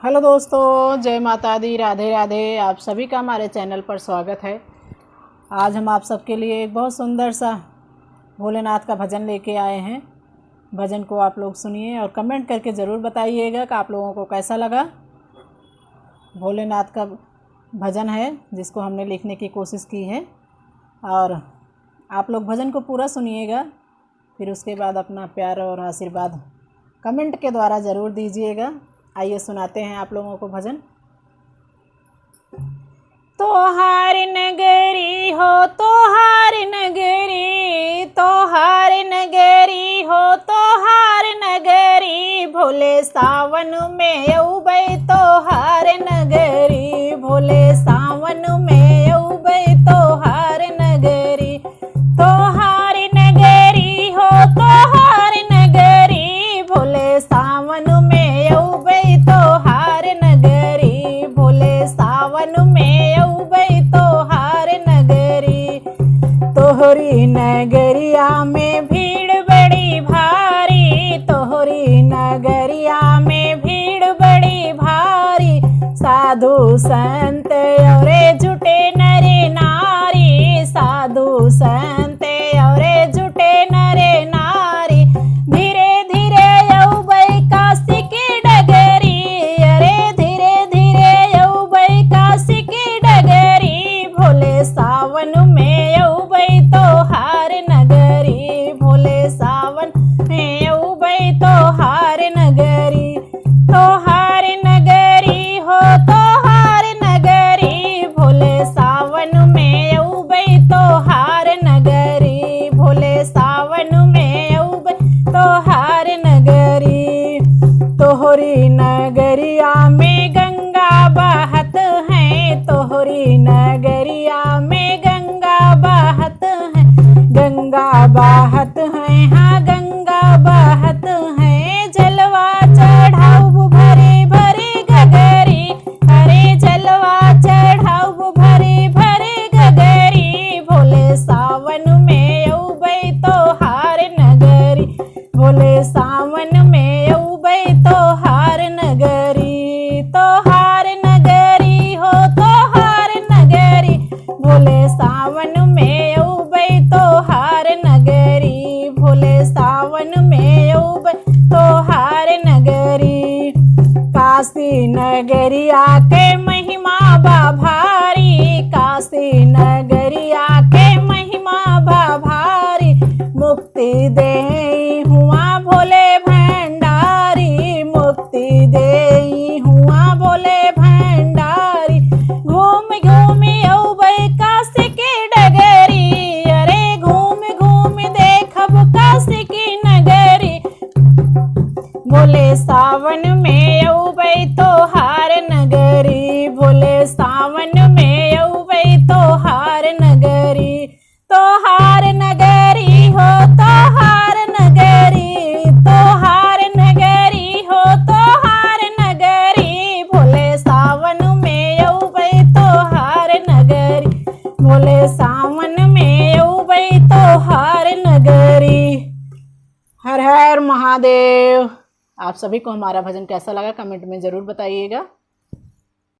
Hello दोस्तों, जय माता दी, राधे राधे। आप सभी का हमारे चैनल पर स्वागत है। आज हम आप सबके लिए एक बहुत सुंदर सा भोलेनाथ का भजन लेके आए हैं। भजन को आप लोग सुनिए और कमेंट करके ज़रूर बताइएगा कि आप लोगों को कैसा लगा। भोलेनाथ का भजन है जिसको हमने लिखने की कोशिश की है और आप लोग भजन को पूरा सुनिएगा, फिर उसके बाद अपना प्यार और आशीर्वाद कमेंट के द्वारा ज़रूर दीजिएगा। आइए सुनाते हैं आप लोगों को भजन। तोहार नगरी हो, तोहार नगरी, तोहार नगरी हो, तोहार नगरी, भोले सावन में औबै तोहार नगरी, भोले सावन में औबै तोहार नगरी, तोहार नगरी हो, तोहार नगरी, भोले सावन में औबै तोहार नगरी, भोले सावन में औबै तोहार नगरी। तोहरी नगरिया में भीड़ बड़ी भारी, तोहरी नगरिया में भीड़ बड़ी भारी, साधु संत औरे जुटे नरे नारी, साधु संत औरे जुटे नरे नारी, धीरे धीरे औबै काशी की डगरी, अरे धीरे धीरे औबै काशी की डगरी, भोले सावन में औबै तोहार नगरी, भोले सावन में औबै तोहार नगरी, तोहार नगरी हो, तोहार नगरी, भोले सावन में औबै तोहार नगरी, भोले सावन में औबै तोहार नगरी। तोहरी नगरिया में गंगा बहत है, तोहरी नगरिया में गंगा बहत है, गंगा बहत है, हाँ गंगा बहत है, जलवा चढ़ाऊ भरे भरे गगरी, अरे जलवा चढ़ाऊ भरे भरे गगरी, भोले सावन में औबै तोहार नगरी, भोले सावन में औबै तोहार नगरी, तोहार नगरी हो, तोहार नगरी, भोले सावन में औबै तोहार नगरी, भोले सावन में औबै तोहार नगरी। काशी नगरिया के महिमा बा भारी, काशी नगरिया के महिमा बा भारी, मुक्ति दे हुआ भोले भंडारी, मुक्ति दे हुआ भोले भंडारी, घूम घूम औबै काशी की डगरी, अरे घूम घूम देखब काशी की नगरी, भोले सावन में औबै तोहार नगरी, भोले सावन में औबै तोहार नगरी, तोहार नगरी हो, तोहार नगरी, तोहार नगरी हो, तोहार नगरी, भोले सावन में औबै तोहार नगरी, भोले सावन में औबै तोहार नगरी। हर हर महादेव। आप सभी को हमारा भजन कैसा लगा कमेंट में ज़रूर बताइएगा।